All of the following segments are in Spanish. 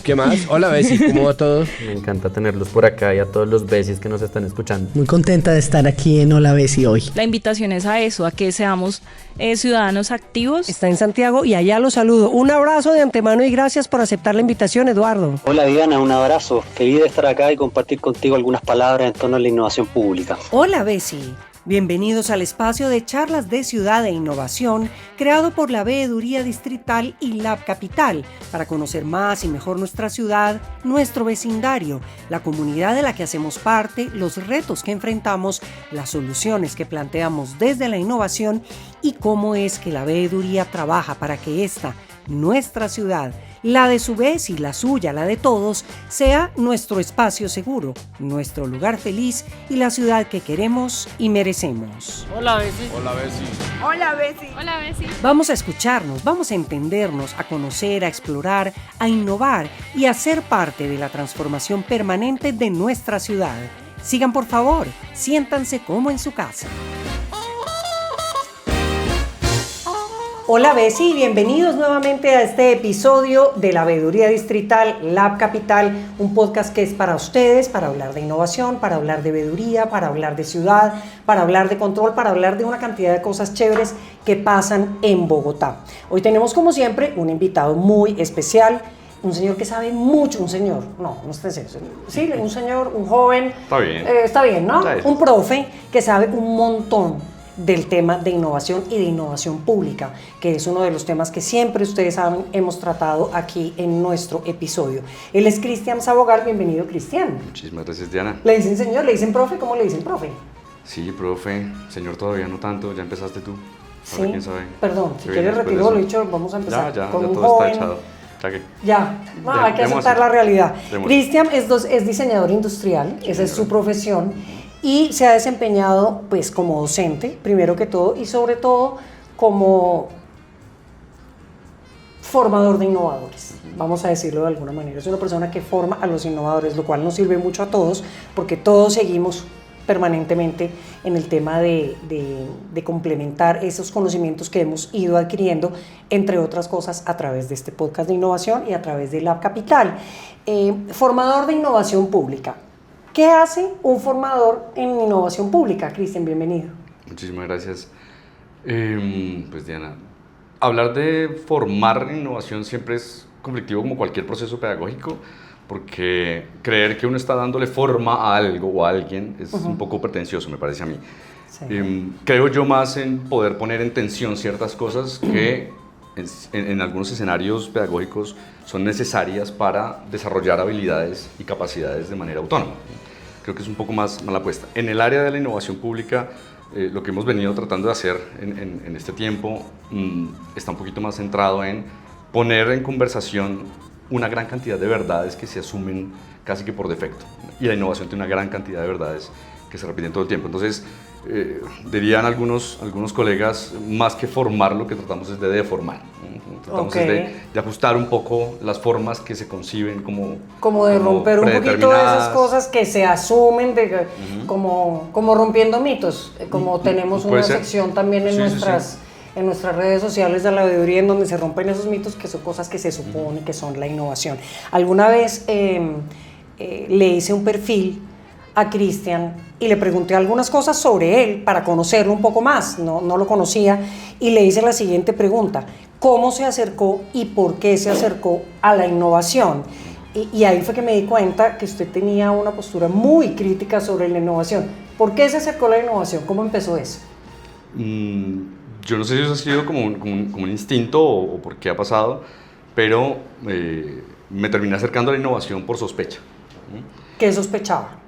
¿Qué más? Hola, Bessie, ¿cómo va todo? Me encanta tenerlos por acá y a todos los Bessies que nos están escuchando. Muy contenta de estar aquí en Hola Bessie hoy. La invitación es a eso, a que seamos ciudadanos activos. Está en Santiago y allá lo saludo. Un abrazo de antemano y gracias por aceptar la invitación, Eduardo. Hola Diana, un abrazo. Feliz de estar acá y compartir contigo algunas palabras en torno a la innovación pública. Hola Bessie. Bienvenidos al espacio de charlas de ciudad e innovación creado por la Veeduría Distrital y Lab Capital para conocer más y mejor nuestra ciudad, nuestro vecindario, la comunidad de la que hacemos parte, los retos que enfrentamos, las soluciones que planteamos desde la innovación y cómo es que la Veeduría trabaja para que esta, nuestra ciudad, la de su vez y la suya, la de todos, sea nuestro espacio seguro, nuestro lugar feliz y la ciudad que queremos y merecemos. Hola, Bessie. Hola, Bessie. Hola, Bessie. Hola, Bessie. Vamos a escucharnos, vamos a entendernos, a conocer, a explorar, a innovar y a ser parte de la transformación permanente de nuestra ciudad. Sigan por favor, siéntanse como en su casa. Hola Bessie, bienvenidos nuevamente a este episodio de la Veeduría Distrital Lab Capital, un podcast que es para ustedes, para hablar de innovación, para hablar de veeduría, para hablar de ciudad, para hablar de control, para hablar de una cantidad de cosas chéveres que pasan en Bogotá. Hoy tenemos como siempre un invitado muy especial, un señor que sabe mucho, un señor, no está serio, sí, un señor, un joven, Está bien, ¿no? Está bien. Un profe que sabe un montón del tema de innovación y de innovación pública, que es uno de los temas que siempre ustedes saben hemos tratado aquí en nuestro episodio. Él es Cristian Sabogal, bienvenido Cristian. Muchísimas gracias, Diana. ¿Le dicen señor? ¿Le dicen profe? ¿Cómo le dicen profe? Sí, profe. Señor, todavía no tanto. Ya empezaste tú. Sí, ¿Quién sabe? perdón, si ¿Qué quieres viene después retiro de lo eso? dicho, vamos a empezar Ya con un todo joven. está echado. Hay que aceptar la realidad. Démosle. Cristian es diseñador industrial, esa es su profesión, y se ha desempeñado pues como docente, primero que todo, y sobre todo como formador de innovadores, vamos a decirlo de alguna manera. Es una persona que forma a los innovadores, lo cual nos sirve mucho a todos, porque todos seguimos permanentemente en el tema de complementar esos conocimientos que hemos ido adquiriendo, entre otras cosas, a través de este podcast de innovación y a través de Lab Capital. Formador de innovación pública. ¿Qué hace un formador en innovación pública? Cristian, bienvenido. Muchísimas gracias. Pues Diana, hablar de formar en innovación siempre es conflictivo como cualquier proceso pedagógico, porque creer que uno está dándole forma a algo o a alguien es un poco pretencioso, me parece a mí. Sí. Creo yo más en poder poner en tensión ciertas cosas que en algunos escenarios pedagógicos son necesarias para desarrollar habilidades y capacidades de manera autónoma. Creo que es un poco más mala apuesta. En el área de la innovación pública, lo que hemos venido tratando de hacer en este tiempo está un poquito más centrado en poner en conversación una gran cantidad de verdades que se asumen casi que por defecto. Y la innovación tiene una gran cantidad de verdades que se repiten todo el tiempo. Entonces, dirían algunos colegas, más que formar, lo que tratamos es de deformar. Tratamos es de ajustar un poco las formas que se conciben como de romper un poquito de esas cosas que se asumen, como rompiendo mitos, como tenemos una sección también en en nuestras redes sociales de la veeduría en donde se rompen esos mitos que son cosas que se supone que son la innovación. Alguna vez le hice un perfil a Cristian y le pregunté algunas cosas sobre él para conocerlo un poco más, no lo conocía, y le hice la siguiente pregunta: ¿cómo se acercó y por qué se acercó a la innovación? Y ahí fue que me di cuenta que usted tenía una postura muy crítica sobre la innovación. ¿Por qué se acercó a la innovación? ¿Cómo empezó eso? Yo no sé si eso ha sido como un instinto o por qué ha pasado, pero me terminé acercando a la innovación por sospecha. ¿Qué sospechaba?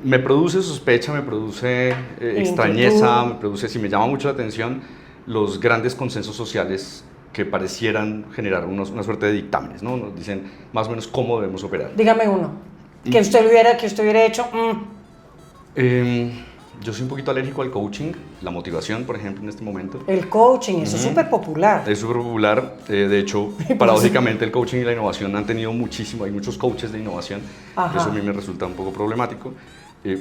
Me produce sospecha, me produce extrañeza, me llama mucho la atención los grandes consensos sociales que parecieran generar una suerte de dictámenes, ¿no? Nos dicen más o menos cómo debemos operar. Dígame uno, que usted hubiera hecho. Yo soy un poquito alérgico al coaching, la motivación, por ejemplo, en este momento. El coaching, eso es súper popular. Es súper popular. De hecho, paradójicamente, el coaching y la innovación han tenido muchísimo. Hay muchos coaches de innovación. Eso a mí me resulta un poco problemático.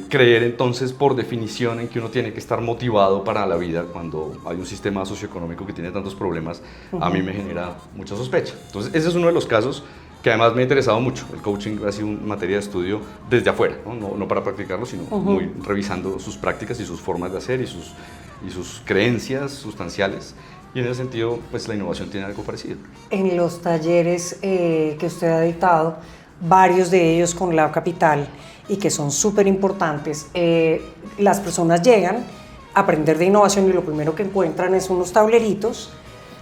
Creer entonces, por definición, en que uno tiene que estar motivado para la vida cuando hay un sistema socioeconómico que tiene tantos problemas, a mí me genera mucha sospecha. Entonces, ese es uno de los casos. que además me ha interesado mucho. El coaching ha sido una materia de estudio desde afuera, no para practicarlo, sino muy revisando sus prácticas y sus formas de hacer y sus creencias sustanciales. Y en ese sentido, pues la innovación tiene algo parecido. En los talleres que usted ha dictado, varios de ellos con la Capital y que son súper importantes, las personas llegan a aprender de innovación y lo primero que encuentran es unos tableritos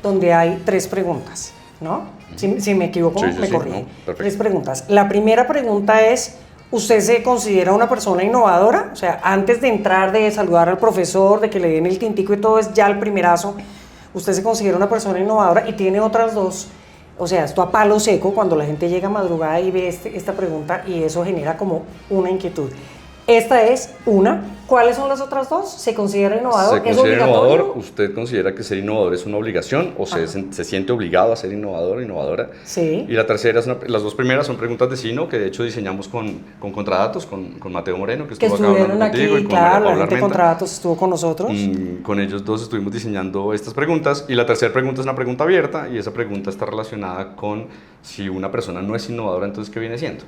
donde hay 3 preguntas, ¿no? Si me equivoco, me corrige. No, 3 preguntas. La primera pregunta es, ¿usted se considera una persona innovadora? O sea, antes de entrar, de saludar al profesor, de que le den el tintico y todo, es ya el primerazo. ¿Usted se considera una persona innovadora? Y tiene otras 2. O sea, esto a palo seco, cuando la gente llega a madrugada y ve esta pregunta y eso genera como una inquietud. Esta es una. ¿Cuáles son las otras 2? ¿Se considera innovador? ¿Se considera innovador? ¿Usted considera que ser innovador es una obligación o se siente obligado a ser innovador o innovadora? Sí. Y la tercera, las 2 primeras son preguntas de sí, ¿no? Que de hecho diseñamos con Contradatos, con Mateo Moreno, que estuvo acá hablando contigo, y con claro, María la gente de Contradatos estuvo con nosotros. Con ellos 2 estuvimos diseñando estas preguntas y la tercera pregunta es una pregunta abierta y esa pregunta está relacionada con si una persona no es innovadora, entonces ¿qué viene siendo?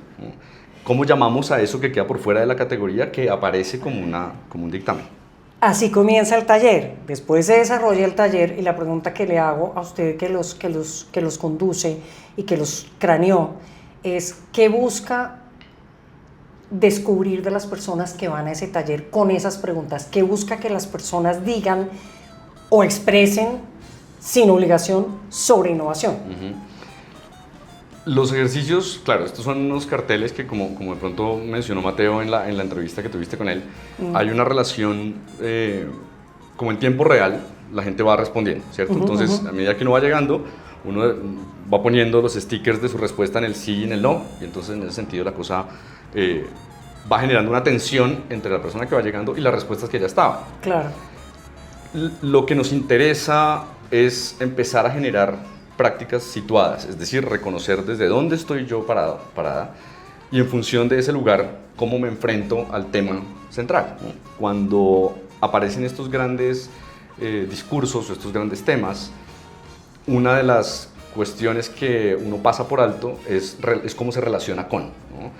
¿Cómo llamamos a eso que queda por fuera de la categoría que aparece como un dictamen? Así comienza el taller. Después se desarrolla el taller y la pregunta que le hago a usted que los conduce y que los craneó es ¿qué busca descubrir de las personas que van a ese taller con esas preguntas? ¿Qué busca que las personas digan o expresen sin obligación sobre innovación? Los ejercicios, claro, estos son unos carteles que como de pronto mencionó Mateo en la entrevista que tuviste con él, hay una relación como en tiempo real, la gente va respondiendo, ¿cierto? Entonces, a medida que uno va llegando, uno va poniendo los stickers de su respuesta en el sí y en el no, y entonces en ese sentido la cosa va generando una tensión entre la persona que va llegando y las respuestas que ya estaban. Claro. Lo que nos interesa es empezar a generar prácticas situadas, es decir, reconocer desde dónde estoy yo parada y en función de ese lugar, cómo me enfrento al tema central, ¿no? Cuando aparecen estos grandes discursos o estos grandes temas, una de las cuestiones que uno pasa por alto es cómo se relaciona con, ¿no?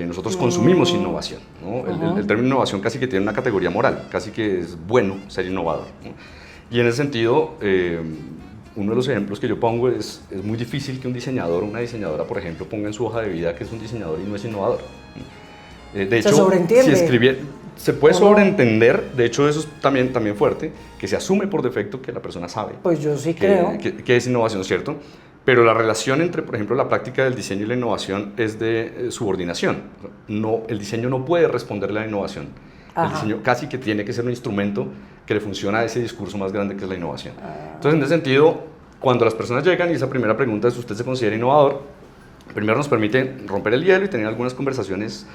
Nosotros consumimos innovación, ¿no? El término innovación casi que tiene una categoría moral, casi que es bueno ser innovador, ¿no? Y en ese sentido, uno de los ejemplos que yo pongo es muy difícil que un diseñador o una diseñadora, por ejemplo, ponga en su hoja de vida que es un diseñador y no es innovador. De hecho, si escribiera, se puede sobreentender, de hecho eso es también fuerte, que se asume por defecto que la persona sabe. Pues yo sí creo. Que es innovación, ¿cierto? Pero la relación entre, por ejemplo, la práctica del diseño y la innovación es de subordinación. El diseño no puede responderle a la innovación. El diseño casi que tiene que ser un instrumento que le funciona a ese discurso más grande que es la innovación. Entonces, en ese sentido, cuando las personas llegan y esa primera pregunta es ¿usted se considera innovador? Primero nos permite romper el hielo y tener algunas conversaciones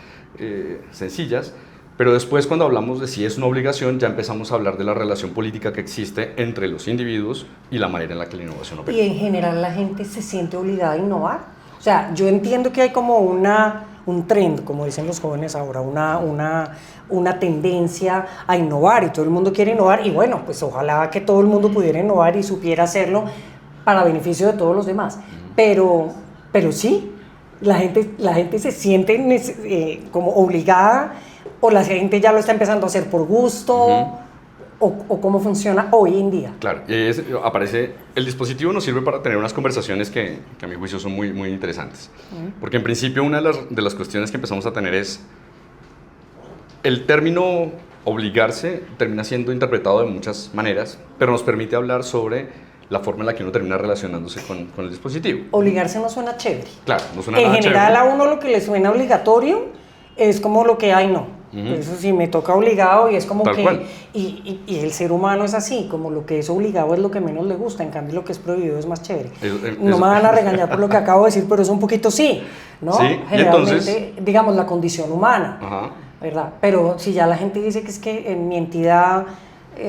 sencillas, pero después cuando hablamos de si es una obligación ya empezamos a hablar de la relación política que existe entre los individuos y la manera en la que la innovación opera. Y en general la gente se siente obligada a innovar. O sea, yo entiendo que hay como un trend, como dicen los jóvenes ahora, una tendencia a innovar y todo el mundo quiere innovar y bueno, pues ojalá que todo el mundo pudiera innovar y supiera hacerlo para beneficio de todos los demás. Pero sí, la gente se siente como obligada o la gente ya lo está empezando a hacer por gusto. O cómo funciona hoy en día. Claro, y aparece, el dispositivo nos sirve para tener unas conversaciones que a mi juicio son muy, muy interesantes. Porque en principio una de las cuestiones que empezamos a tener es, el término obligarse termina siendo interpretado de muchas maneras, pero nos permite hablar sobre la forma en la que uno termina relacionándose con el dispositivo. Obligarse no suena chévere. Claro, no suena nada chévere. En general a uno lo que le suena obligatorio es como lo que hay, no. Eso sí, me toca obligado y es como tal que... Cual. Y el ser humano es así, como lo que es obligado es lo que menos le gusta, en cambio lo que es prohibido es más chévere. No me van a regañar por lo que acabo de decir, pero es un poquito sí, ¿no? Sí, generalmente, entonces, digamos, la condición humana, ¿verdad? Pero si ya la gente dice que es que en mi entidad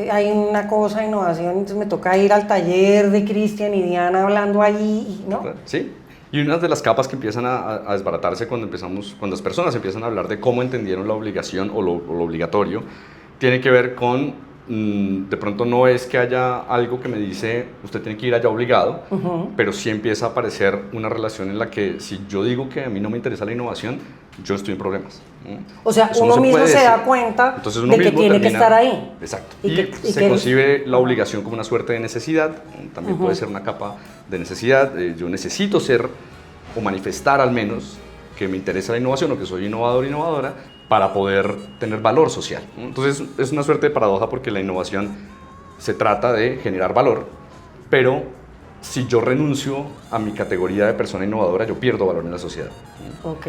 hay una cosa de innovación, entonces me toca ir al taller de Cristian y Diana hablando ahí, ¿no? Sí. Y una de las capas que empiezan a desbaratarse cuando las personas empiezan a hablar de cómo entendieron la obligación o lo obligatorio, tiene que ver con de pronto no es que haya algo que me dice usted tiene que ir allá obligado, pero sí empieza a aparecer una relación en la que si yo digo que a mí no me interesa la innovación, yo estoy en problemas. O sea, Eso uno no mismo puede se decir. da cuenta Entonces uno de que mismo tiene que termina- estar ahí. Exacto. Y Y, que- y se que- concibe la obligación como una suerte de necesidad, también puede ser una capa de necesidad. Yo necesito ser o manifestar al menos que me interesa la innovación o que soy innovador o innovadora para poder tener valor social. Entonces es una suerte de paradoja porque la innovación se trata de generar valor, pero si yo renuncio a mi categoría de persona innovadora, yo pierdo valor en la sociedad. Ok.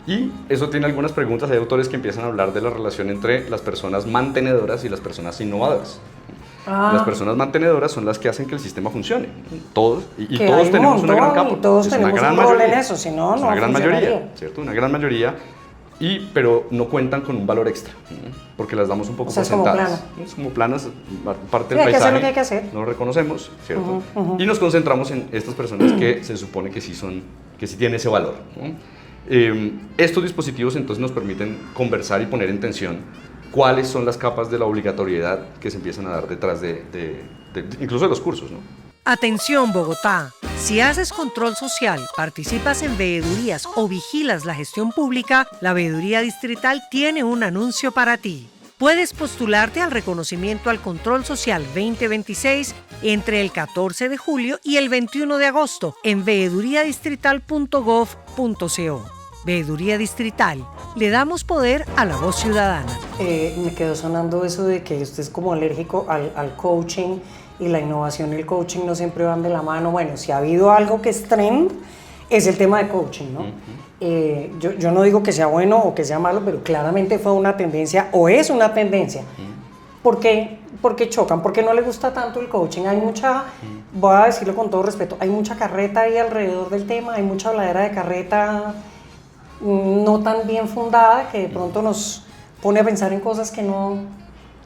Y eso tiene algunas preguntas. Hay autores que empiezan a hablar de la relación entre las personas mantenedoras y las personas innovadoras. Las personas mantenedoras son las que hacen que el sistema funcione. Todos, y Que todos hay un tenemos una gran montón, capa. y todos Es una tenemos gran un rol en mayoría. eso, si no, Es no una gran funcionaría. mayoría, ¿cierto? Una gran mayoría. Pero no cuentan con un valor extra, porque las damos un poco O sea, por es como sentadas. plano. Es como planas, parte Sí, del hay que hacer paisaje. lo que hay que hacer. No lo reconocemos, ¿cierto? Y nos concentramos en estas personas que se supone que sí tienen ese valor, ¿no? Estos dispositivos entonces nos permiten conversar y poner en tensión cuáles son las capas de la obligatoriedad que se empiezan a dar detrás incluso de los cursos, ¿no? Atención Bogotá, si haces control social, participas en veedurías o vigilas la gestión pública, la Veeduría Distrital tiene un anuncio para ti. Puedes postularte al reconocimiento al Control Social 2026 entre el 14 de julio y el 21 de agosto en veeduriadistrital.gov.co. Veeduría Distrital, le damos poder a la voz ciudadana. Me quedó sonando eso de que usted es como alérgico al coaching y la innovación y el coaching no siempre van de la mano. Bueno, si ha habido algo que es trend, es el tema de coaching, ¿no? Yo no digo que sea bueno o que sea malo, pero claramente fue una tendencia o es una tendencia. ¿Por qué? Porque chocan, porque no le gusta tanto el coaching. Hay mucha, voy a decirlo con todo respeto, hay mucha carreta ahí alrededor del tema, hay mucha habladera de carreta no tan bien fundada que de pronto nos pone a pensar en cosas que no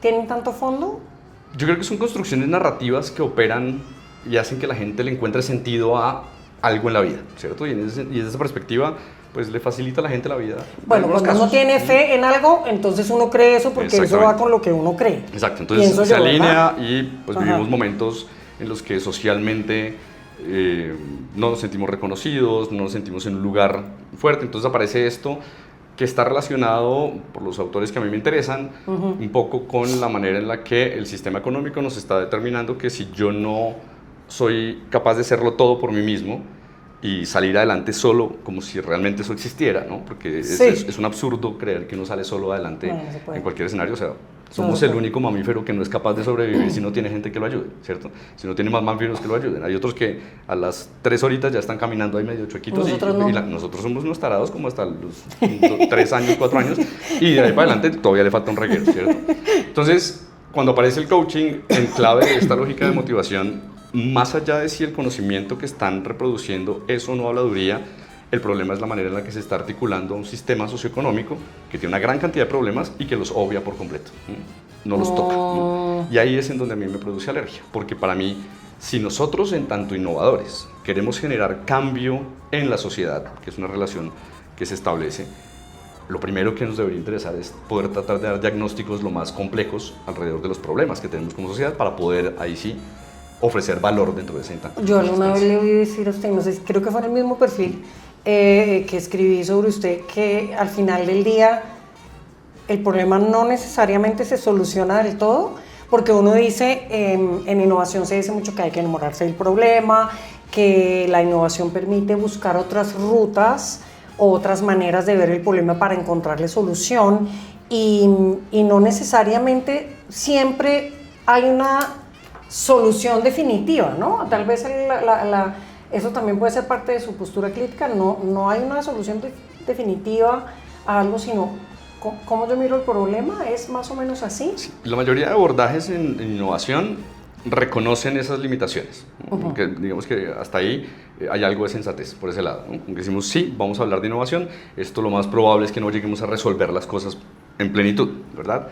tienen tanto fondo. Yo creo que son construcciones narrativas que operan y hacen que la gente le encuentre sentido a algo en la vida, ¿cierto? Y desde esa perspectiva, pues le facilita a la gente la vida. Bueno, cuando uno tiene fe en algo, entonces uno cree eso porque eso va con lo que uno cree. Exacto, entonces Pienso se yo, alinea ¿verdad? y pues vivimos momentos en los que socialmente no nos sentimos reconocidos, no nos sentimos en un lugar fuerte, entonces aparece esto que está relacionado, por los autores que a mí me interesan, un poco con la manera en la que el sistema económico nos está determinando que si yo no soy capaz de hacerlo todo por mí mismo y salir adelante solo, como si realmente eso existiera, ¿no? Porque es un absurdo creer que uno sale solo adelante en cualquier escenario, o sea, somos el único mamífero que no es capaz de sobrevivir si no tiene gente que lo ayude, ¿cierto? Si no tiene más mamíferos que lo ayuden. Hay otros que a las 3 horitas ya están caminando ahí medio chuequitos. Nosotros no. Nosotros somos unos tarados como hasta los 3 años, 4 años, y de ahí para adelante todavía le falta un reguero, ¿cierto? Entonces, cuando aparece el coaching en clave de esta lógica de motivación, más allá de si el conocimiento que están reproduciendo es o no habladuría, el problema es la manera en la que se está articulando un sistema socioeconómico que tiene una gran cantidad de problemas y que los obvia por completo, no los toca, ¿no? Y ahí es en donde a mí me produce alergia, porque para mí, si nosotros en tanto innovadores queremos generar cambio en la sociedad, que es una relación que se establece, lo primero que nos debería interesar es poder tratar de dar diagnósticos lo más complejos alrededor de los problemas que tenemos como sociedad para poder ahí sí ofrecer valor dentro de ese instante. Yo alguna vez le oí decir a usted, no sé, creo que fue en el mismo perfil que escribí sobre usted, que al final del día el problema no necesariamente se soluciona del todo, porque uno dice, en innovación se dice mucho que hay que enamorarse del problema, que la innovación permite buscar otras rutas, otras maneras de ver el problema para encontrarle solución, y no necesariamente siempre hay una solución definitiva, ¿no? Tal vez eso también puede ser parte de su postura crítica, no hay una solución definitiva a algo, sino cómo yo miro el problema, es más o menos así. Sí, la mayoría de abordajes en innovación reconocen esas limitaciones, ¿no? Que digamos que hasta ahí hay algo de sensatez por ese lado, ¿no? Aunque decimos sí, vamos a hablar de innovación, esto lo más probable es que no lleguemos a resolver las cosas en plenitud, ¿verdad?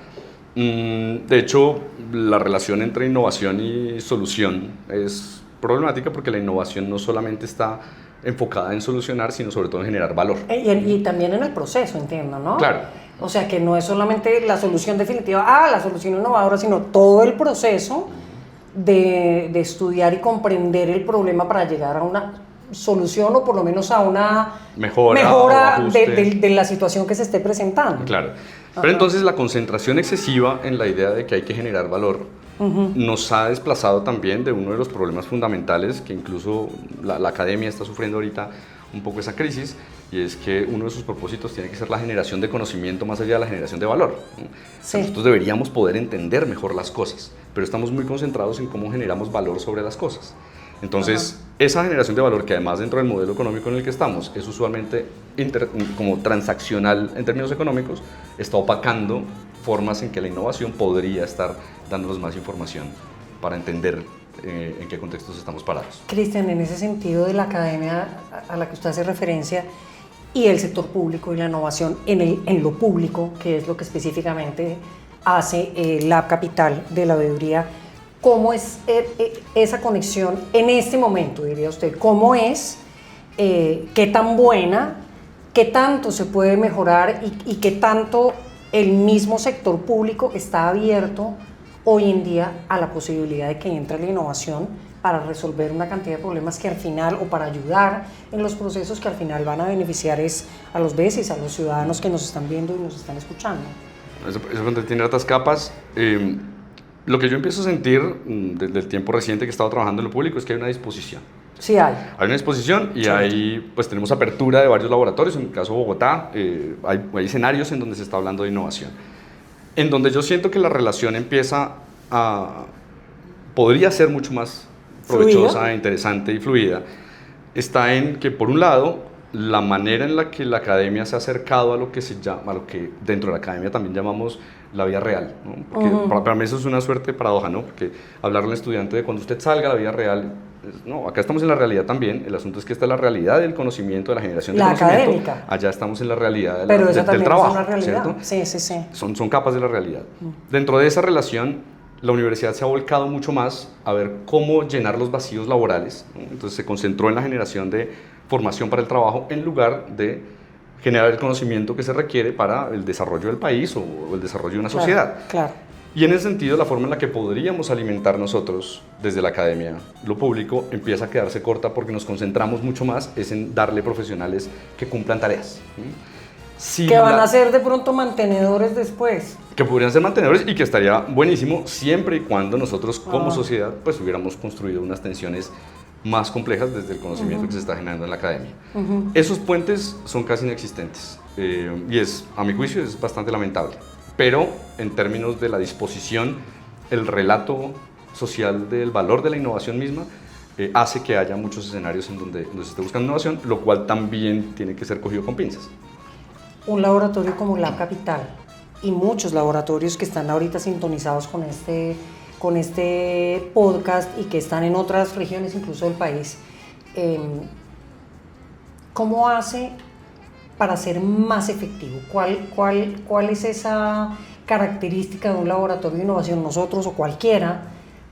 De hecho, la relación entre innovación y solución es problemática porque la innovación no solamente está enfocada en solucionar, sino sobre todo en generar valor. Y también en el proceso, entiendo, ¿no? Claro. O sea, que no es solamente la solución definitiva, la solución innovadora, sino todo el proceso de estudiar y comprender el problema para llegar a una solución o por lo menos a una mejora de la situación que se esté presentando. Claro. Pero entonces la concentración excesiva en la idea de que hay que generar valor nos ha desplazado también de uno de los problemas fundamentales que incluso la academia está sufriendo ahorita un poco esa crisis, y es que uno de sus propósitos tiene que ser la generación de conocimiento más allá de la generación de valor. Sí. Nosotros deberíamos poder entender mejor las cosas, pero estamos muy concentrados en cómo generamos valor sobre las cosas. Entonces, esa generación de valor, que además dentro del modelo económico en el que estamos es usualmente como transaccional en términos económicos, está opacando formas en que la innovación podría estar dándonos más información para entender en qué contextos estamos parados. Cristian, en ese sentido de la academia a la que usted hace referencia y el sector público y la innovación en lo público, que es lo que específicamente hace la capital de la veeduría, ¿cómo es esa conexión en este momento, diría usted? ¿Cómo es? ¿Qué tan buena? ¿Qué tanto se puede mejorar? ¿Y qué tanto el mismo sector público está abierto hoy en día a la posibilidad de que entre la innovación para resolver una cantidad de problemas que al final, o para ayudar en los procesos que al final van a beneficiar a los vecinos, a los ciudadanos que nos están viendo y nos están escuchando? Eso tiene otras capas. Lo que yo empiezo a sentir desde el tiempo reciente que he estado trabajando en lo público es que hay una disposición. Sí hay. Hay una disposición y ahí pues tenemos apertura de varios laboratorios. En el caso de Bogotá hay escenarios en donde se está hablando de innovación. En donde yo siento que la relación podría ser mucho más provechosa, interesante y fluida, está en que, por un lado, la manera en la que la academia se ha acercado a lo que dentro de la academia también llamamos la vida real, ¿no? Porque para mí eso es una suerte de paradoja, ¿no? Porque hablarle al estudiante de cuando usted salga a la vida real, no, acá estamos en la realidad también. El asunto es que esta es la realidad del conocimiento, de la generación de conocimiento. Académica. Allá estamos en la realidad Pero esa del trabajo, es una realidad. ¿cierto? Sí. Son capas de la realidad. Dentro de esa relación, la universidad se ha volcado mucho más a ver cómo llenar los vacíos laborales, ¿no? Entonces se concentró en la generación de formación para el trabajo en lugar de generar el conocimiento que se requiere para el desarrollo del país o el desarrollo de una sociedad. Claro. Y en ese sentido, la forma en la que podríamos alimentar nosotros desde la academia lo público empieza a quedarse corta porque nos concentramos mucho más en darle profesionales que cumplan tareas. Que van a ser de pronto mantenedores después. Que podrían ser mantenedores y que estaría buenísimo siempre y cuando nosotros como sociedad pues hubiéramos construido unas tensiones más complejas desde el conocimiento que se está generando en la academia. Esos puentes son casi inexistentes y a mi juicio es bastante lamentable. Pero en términos de la disposición, el relato social del valor de la innovación misma hace que haya muchos escenarios en donde se esté buscando innovación, lo cual también tiene que ser cogido con pinzas. Un laboratorio como Lab Capital y muchos laboratorios que están ahorita sintonizados con este podcast y que están en otras regiones incluso del país, ¿cómo hace para ser más efectivo? ¿Cuál es esa característica de un laboratorio de innovación, nosotros o cualquiera,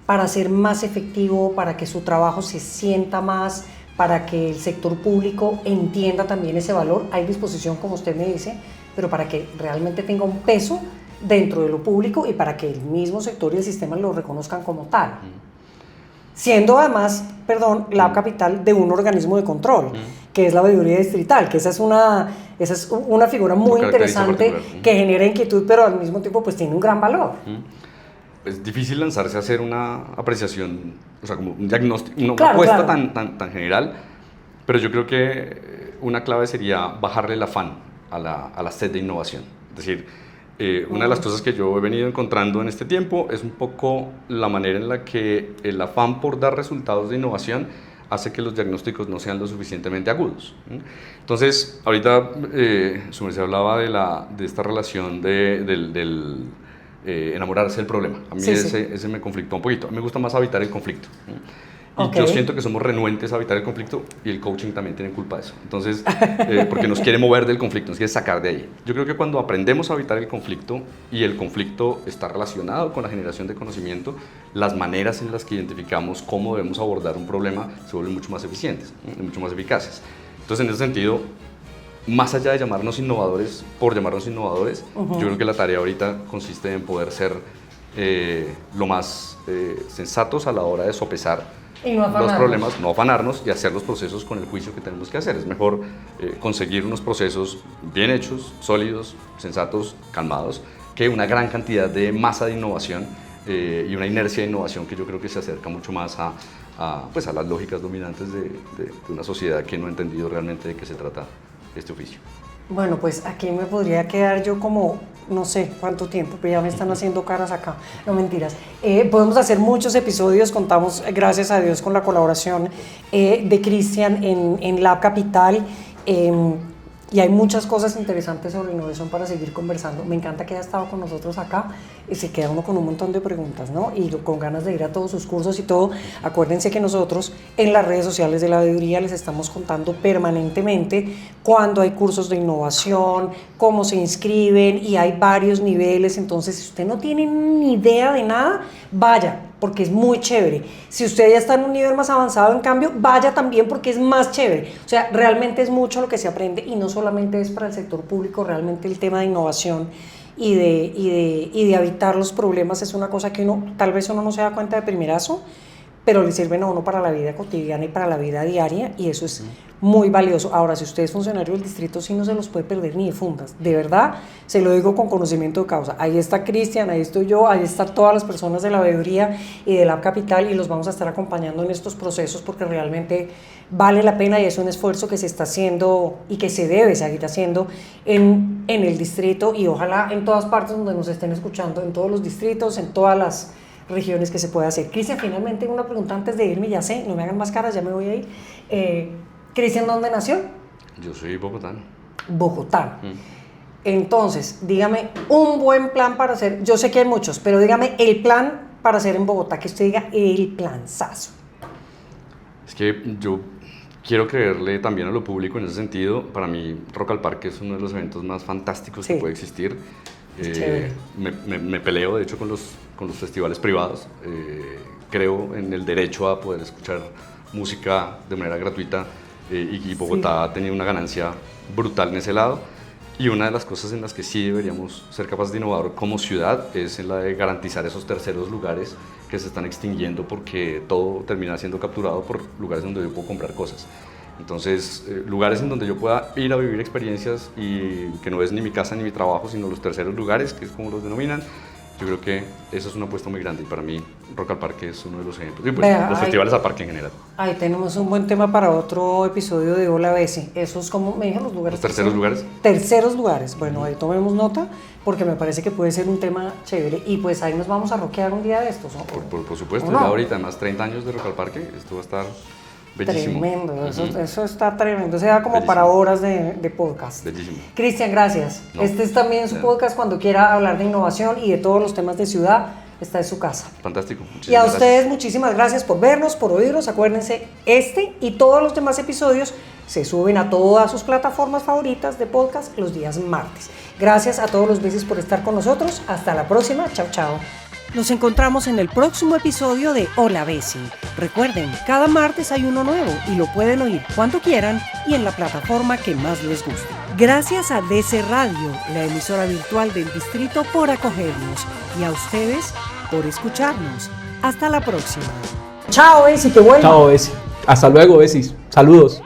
para ser más efectivo, para que su trabajo se sienta más, para que el sector público entienda también ese valor? Hay disposición, como usted me dice, pero para que realmente tenga un peso dentro de lo público y para que el mismo sector y el sistema lo reconozcan como tal. Siendo además, Lab Capital de un organismo de control, que es la veeduría distrital, que esa es una figura muy interesante que genera inquietud, pero al mismo tiempo pues tiene un gran valor. Es difícil lanzarse a hacer una apreciación, o sea, como un diagnóstico, una Claro, apuesta claro. tan general, pero yo creo que una clave sería bajarle el afán a la sed de innovación. Es decir, una de las cosas que yo he venido encontrando en este tiempo es un poco la manera en la que el afán por dar resultados de innovación hace que los diagnósticos no sean lo suficientemente agudos. Entonces, ahorita su merced hablaba de esta relación del enamorarse del problema. A mí ese me conflictó un poquito. A mí me gusta más habitar el conflicto. Y yo siento que somos renuentes a evitar el conflicto y el coaching también tiene culpa de eso. Entonces, porque nos quiere mover del conflicto, nos quiere sacar de ahí. Yo creo que cuando aprendemos a evitar el conflicto y el conflicto está relacionado con la generación de conocimiento, las maneras en las que identificamos cómo debemos abordar un problema se vuelven mucho más eficientes, mucho más eficaces. Entonces, en ese sentido, más allá de llamarnos innovadores por llamarnos innovadores, yo creo que la tarea ahorita consiste en poder ser lo más sensatos a la hora de sopesar los problemas, no afanarnos y hacer los procesos con el juicio que tenemos que hacer. Es mejor conseguir unos procesos bien hechos, sólidos, sensatos, calmados, que una gran cantidad de masa de innovación y una inercia de innovación que yo creo que se acerca mucho más pues a las lógicas dominantes de una sociedad que no ha entendido realmente de qué se trata este oficio. Bueno, pues aquí me podría quedar yo como no sé cuánto tiempo, pero ya me están haciendo caras acá, no mentiras. Podemos hacer muchos episodios, contamos gracias a Dios con la colaboración de Cristian en Lab Capital, y hay muchas cosas interesantes sobre innovación para seguir conversando. Me encanta que haya estado con nosotros acá, y se queda uno con un montón de preguntas, ¿no? Y con ganas de ir a todos sus cursos y todo. Acuérdense que nosotros en las redes sociales de la Veeduría les estamos contando permanentemente cuando hay cursos de innovación, cómo se inscriben, y hay varios niveles. Entonces, si usted no tiene ni idea de nada, vaya, porque es muy chévere. Si usted ya está en un nivel más avanzado, en cambio, vaya también porque es más chévere. O sea, realmente es mucho lo que se aprende, y no solamente es para el sector público. Realmente el tema de innovación y de evitar los problemas es una cosa que tal vez uno no se da cuenta de primerazo, pero le sirven a uno para la vida cotidiana y para la vida diaria, y eso es muy valioso. Ahora, si usted es funcionario del distrito, sí no se los puede perder ni de fundas, de verdad, se lo digo con conocimiento de causa. Ahí está Cristian, ahí estoy yo, ahí están todas las personas de la Veeduría y de Lab Capital, y los vamos a estar acompañando en estos procesos porque realmente vale la pena, y es un esfuerzo que se está haciendo y que se debe seguir haciendo en el distrito, y ojalá en todas partes donde nos estén escuchando, en todos los distritos, en todas las regiones que se pueda hacer. Cristian, finalmente una pregunta antes de irme, ya sé, no me hagan más caras, ya me voy a ir. Cristian, ¿dónde nació? Yo soy bogotano. Bogotano. Entonces, dígame un buen plan para hacer, yo sé que hay muchos, pero dígame el plan para hacer en Bogotá, que usted diga el planzazo. Es que yo quiero creerle también a lo público en ese sentido. Para mí, Rock al Parque es uno de los eventos más fantásticos que puede existir. Me peleo, de hecho, con los festivales privados. Creo en el derecho a poder escuchar música de manera gratuita, y Bogotá ha tenido una ganancia brutal en ese lado. Y una de las cosas en las que sí deberíamos ser capaces de innovar como ciudad es en la de garantizar esos terceros lugares que se están extinguiendo, porque todo termina siendo capturado por lugares donde yo puedo comprar cosas. Entonces, lugares en donde yo pueda ir a vivir experiencias, y que no es ni mi casa ni mi trabajo, sino los terceros lugares, que es como los denominan. Yo creo que eso es una apuesta muy grande, y para mí Rock al Parque es uno de los ejemplos. Y pues los festivales al parque en general. Ahí tenemos un buen tema para otro episodio de Hola Besi. Esos, como me dijeron, los lugares. ¿Los terceros lugares? Terceros lugares. Bueno, ahí tomemos nota, porque me parece que puede ser un tema chévere, y pues ahí nos vamos a rockear un día de estos, ¿no? Por supuesto, ya ahorita, además 30 años de Rock al Parque, esto va a estar bellísimo. Tremendo, eso está tremendo. Se da como bellísimo. Para horas de podcast. Bellísimo. Cristian, gracias. No. Este es también su podcast. Cuando quiera hablar de innovación y de todos los temas de ciudad, está en su casa. Fantástico. Y a ustedes, muchísimas gracias por vernos, por oírnos. Acuérdense, este y todos los demás episodios se suben a todas sus plataformas favoritas de podcast los días martes. Gracias a todos los veces por estar con nosotros. Hasta la próxima. Chao, chao. Nos encontramos en el próximo episodio de Hola Besi. Recuerden, cada martes hay uno nuevo, y lo pueden oír cuando quieran y en la plataforma que más les guste. Gracias a DC Radio, la emisora virtual del distrito, por acogernos, y a ustedes por escucharnos. Hasta la próxima. Chao, Besi, que vuelva. Chao, Besi. Hasta luego, Besis. Saludos.